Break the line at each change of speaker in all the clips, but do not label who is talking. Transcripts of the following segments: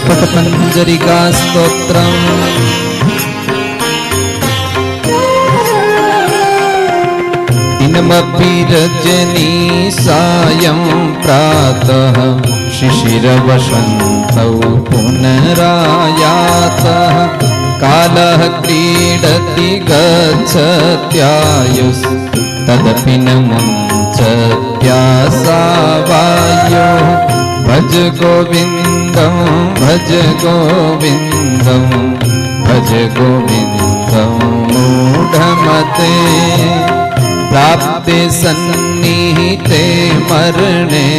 कपटपञ्जरिका स्तोत्रम्। दिनमपि रजनी सायं प्रातः शिशिरवसन्तौ पुनरायातः कालः क्रीडति गच्छत्यायुस्तदपि न मुञ्चत्यासा वायुः। भज गोविन्दं भज गोविन्दं भज गोविन्दं मूढमते। प्राप्ते सन्निहिते मरणे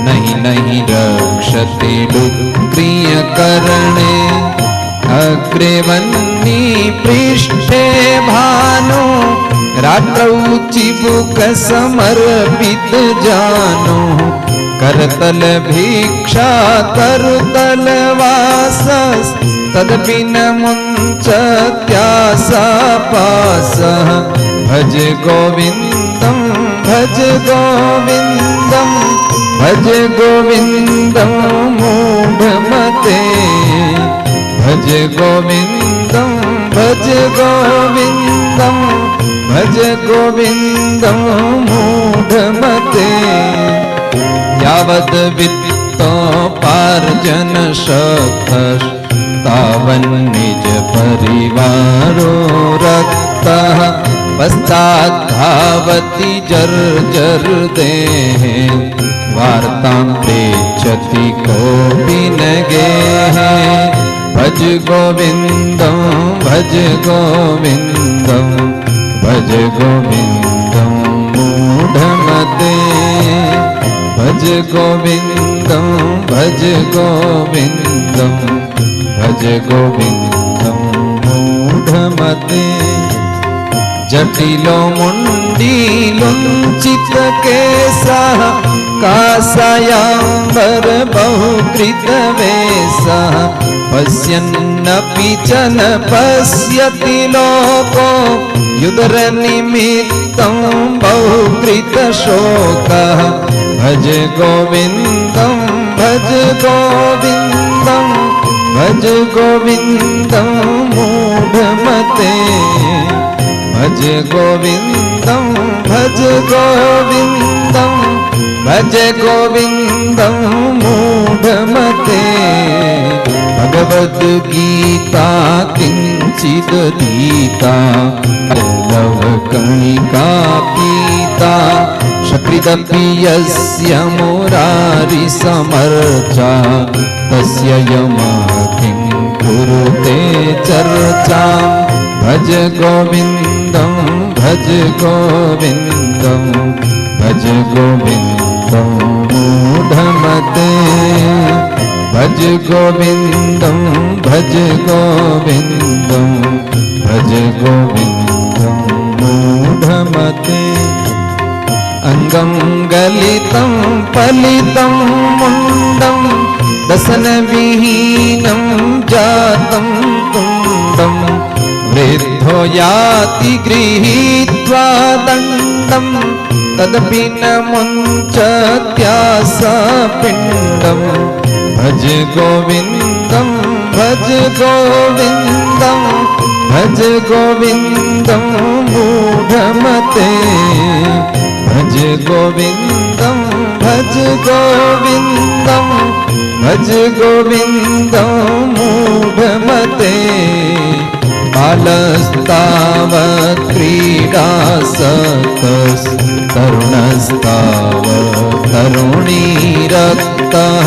नहीं नहीं रक्षते दुःक्रियकरणे। अग्रे वह्नि पृष्ठे भानु रात्रौ चिबुक समर्पित जानु। करतल भिक्षा करतल वासस् तदपि न मुञ्चत्यासा पासः। भज गोविन्दं भज गोविन्दं भज गोविन्दं मूढमते। भज गोविन्दं भज गोविन्दं भज गोविन्दं मूढमते। यावद् वित्तोपार्जन शक्तस्तावन्निज परिवारो रक्तः। पश्चाद्धावति जर्जर देः वार्तां प्रेषति कोऽपि न गेः। भज गोविन्दं भज गोविन्दं भज गोविन्दं मूढमते। भज गोविन्दं भज गोविन्दं भज गोविन्दं मूढमते। जटिलो मुण्डीलुञ्चित केशः काषायाम्बर बहुकृतवेषः। पश्यन्नपि च न पश्यति लोको युदरनिमित्तं बहुकृतशोकः। भज गोविन्दं भज गोविन्दं भज गोविन्दं मूढमते। भज गोविन्दं भज गोविन्दं भज गोविन्दं मूढमते। भगवद्गीता किञ्चिदधीता लवकणिका पीता। सकृदपि यस्य मुरारिसमर्चा तस्य यमः किं कुरुते चर्चां। भज गोविन्दं भज गोविन्दं भज गोविन्दं मूढमते। भज गोविन्दं भज गोविन्दं भज गोविन्दं मूढमते। अंगं गलितं पलितं मुण्डं दशनविहीनं जातं तुण्डं। वृद्धो याति गृहीत्वा दण्डं तदपि न मुञ्चत्यासा पिण्डं। भज गोविन्दं भज गोविन्दं भज गोविन्दं मूढमते। भज गोविन्दं भज गोविन्दं भज गोविन्दं मूढमते। बालस्तावत् क्रीडासक्तस्तरुणस्तावत् तरुणीरक्तः।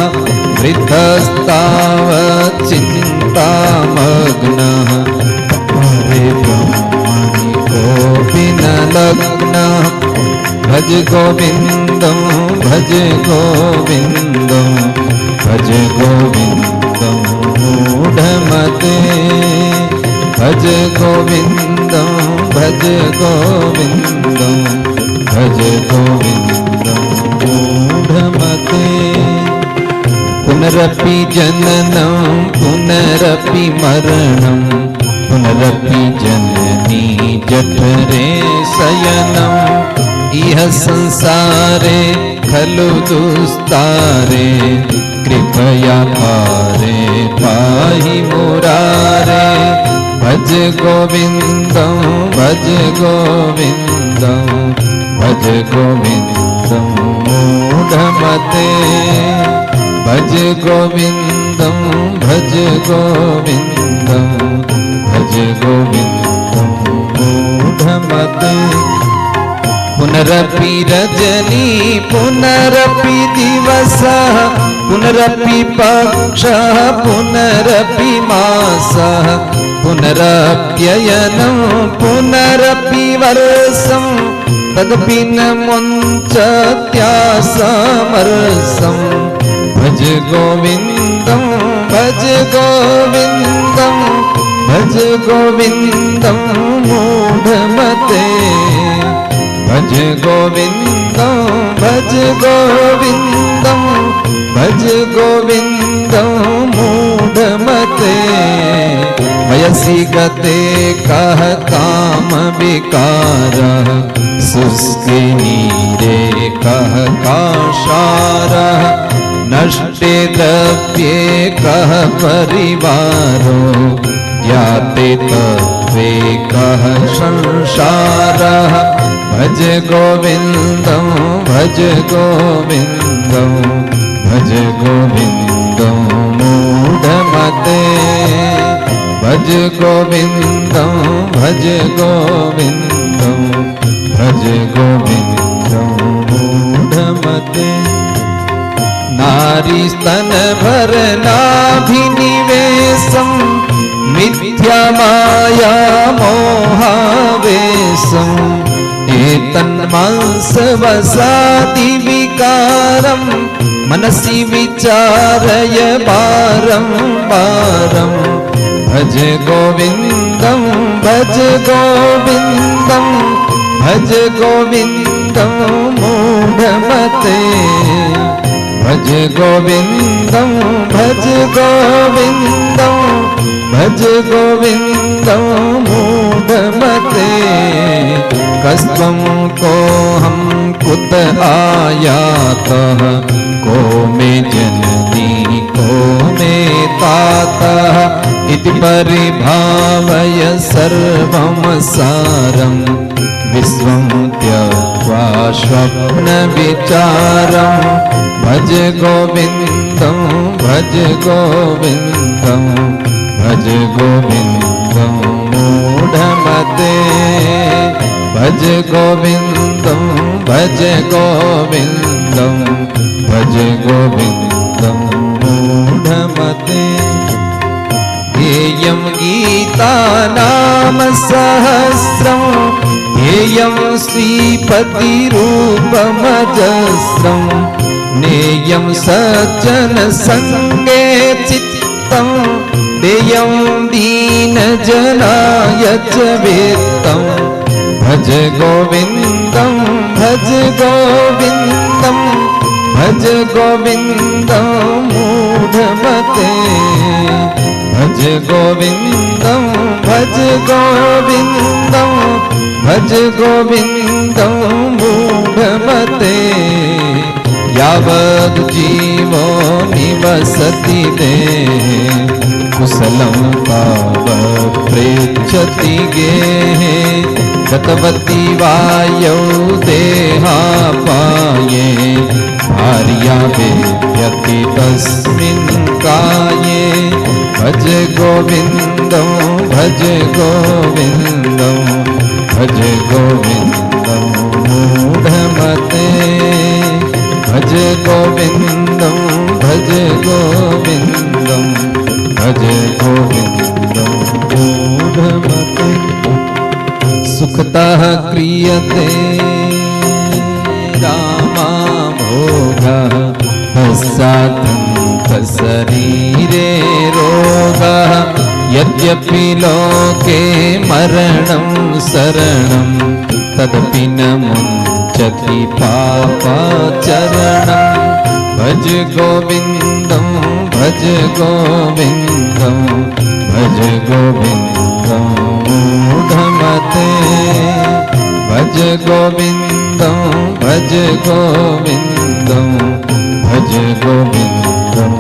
वृद्धस्तावत् चिन्तामग्नः हरे ब्रह्मणि कोऽपि न लग्नः। भज गोविन्दं भज गोविन्दं भज गोविन्दं मूढमते। भज गोविन्दं भज गोविन्दं भज गोविन्दं मूढमते। पुनरपि जननं पुनरपि मरणं पुनरपि जननी जठरे शयनम्। इह संसारे खलु दुस्तारे कृपया पारे पाहि मुरारे भज गोविन्दं भज गोविन्दं भज गोविन्दं मूढमते भज गोविन्दं भज गोविन्दं भज गोविन्दं मूढमते पुनरपि रजनी पुनरपि दिवसः पुनरपि पक्षः पुनरपि मासः पुनरप्ययनं पुनरपि वर्षं तदपि न मुञ्चत्यासमर्षं भज गोविन्दं भज गोविन्दं भज गोविन्दं मूढमते भज गोविन्दं भज गोविन्दं भज गोविन्दं मूढमते वयसि गते कः काम विकारः शुष्के नीरे कः काशारः नष्टे द्रव्ये कः परिवारो ज्ञाते तत्त्वे कः संसारः भज गोविन्दं भज गोविन्दं भज गोविन्दं मूढमते भज गोविन्दं भज गोविन्दं भज गोविन्दं मूढमते नारी स्तन भरनाभिनिवेशं मिथ्या माया मोहावेशम् एतन्मांसवसादि विकारं मनसि विचारय बारं बारं भज गोविन्दं भज गोविन्दं भज गोविन्दं मूढमते भज गोविन्दं भज गोविन्दं भज गोविन्दं मूढमते कस्त्वं कोऽहं कुत आयातः को मे जननी को मे तातः इति परिभावय सर्वं सारं विश्वं त्यक्त्वा स्वप्नविचारं भज गोविन्दं भज गोविन्दं भज गोविन्दं मूढमते भज गोविन्दं भज गोविन्दं भज गोविन्दं मूढमते ध्येयं गीता नाम सहस्रं ध्येयं श्रीपतिरूपमजस्रं नेयं सज्जनसङ्गे चित्तं देयं दीनजनाय च वित्तं भज गोविन्दं भज गोविन्दं भज गोविन्दं मूढमते भज गोविन्दं भज गोविन्दं भज गोविन्दं मूढमते यावद् जीवो निवसति देहे कुशलं तावत् प्रेक्षति गेहे गतवती वायौ देहापाये भार्या वेद्यति तस्मिन् काये भज गोविन्दं भज गोविन्दं भज गोविन्दं मूढमते भज गोविन्दं भज गोविन्दं भज गोविन्दं मूढमते सुखतः क्रियते रामाभोगः पश्चात्तशरीरे रोगः यद्यपि लोके मरणं शरणं तदपि न मुञ्चति पापाचरणं भज गोविन्दं भज गोविन्दं भज गोविन्दं मूढमते भज गोविन्दं भज गोविन्दं भज गोविन्दं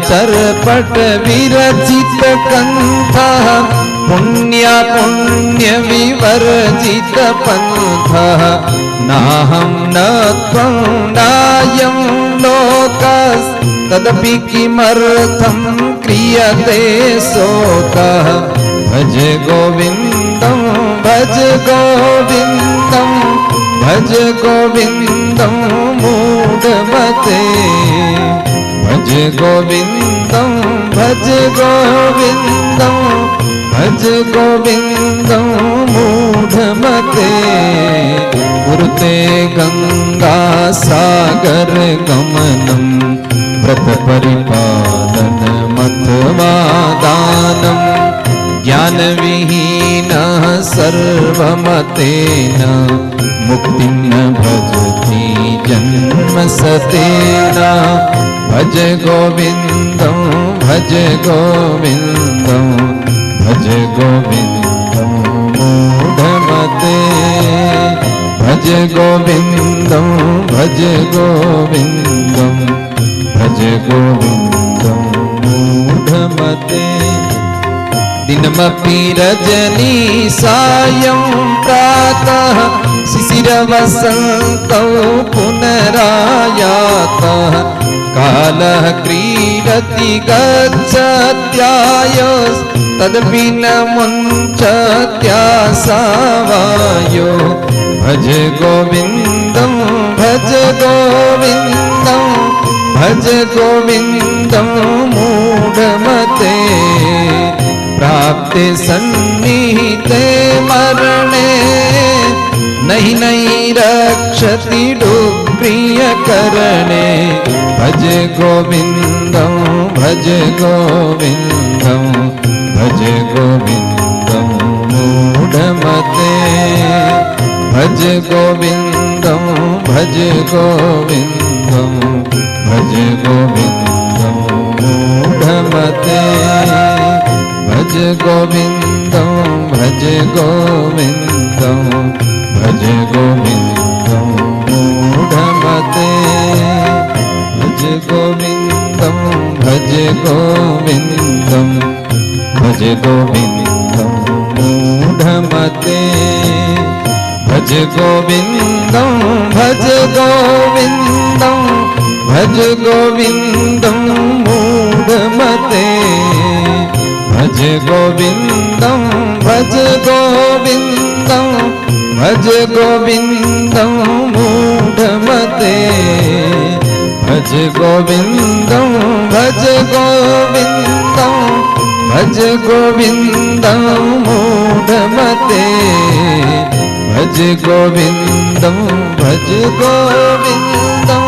चर्पट विरचित कंथः पुण्य विवर्जित पंथः नाहं न त्वं नायं लोकस्तदपि किमर्थं क्रियते सोतः भज गोविन्दं भज गोविन्दं भज गोविन्दं मूढमते भज गोविन्दं भज गोविन्दं भज गोविन्दं मूढमते कुरुते गंगा सागर गमनं व्रत परिपालनमथवा दानं ज्ञान विहीनः सर्वमतेन मुक्तिं न भजति जन्म सतेन भज गोविन्दं भज गोविन्दं भज गोविन्दं मूढमते भज गोविन्दं भज गोविन्दं भज गोविन्दं मूढमते दिनमपि रजनी सायं प्रातः शिशिरवसन्तौ पुनरायातः कालः क्रीडति गच्छत्यायस्तदपि न मुञ्चत्यासावायो भज गोविन्दं भज गोविन्दं भज गोविन्दं मूढमते प्राप्ते सन्निहिते मरणे नहि नहि रक्षति डुक्रियकरणे भज गोविन्दं भज गोविन्दं भज गोविन्दं मूढमते भज गोविन्दं भज गोविन्दं भज गोविन्दं मूढमते भज गोविन्दं भज गोविन्दं भज गोविन्दं मूढमते भज गोविन्दं भज गोविन्दं भज गोविन्दं मूढमते भज गोविन्दं भज गोविन्दं भज गोविन्दं मूढमते भज गोविन्दं भज गोविन्दं भज गोविन्दं मूढमते भज गोविन्दं भज गोविन्दं भज गोविन्दं मूढमते भज गोविन्दं भज गोविन्दं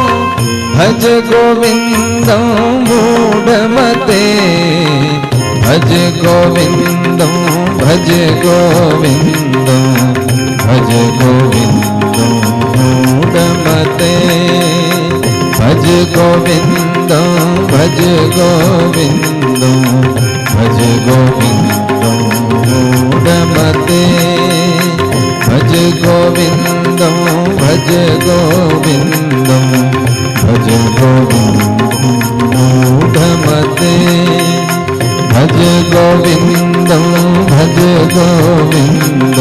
भज गोविन्दं मूढमते भज गोविन्दं भज गोविन्दं भज गोविन्दं मूढमते भज गोविन्दं भज गोविन्दं भज गोविन्दं मूढमते भज गोविन्दं भज गोविन्दं भज गोविन्दं मूढमते भज गोविन्दं भज गोविन्दं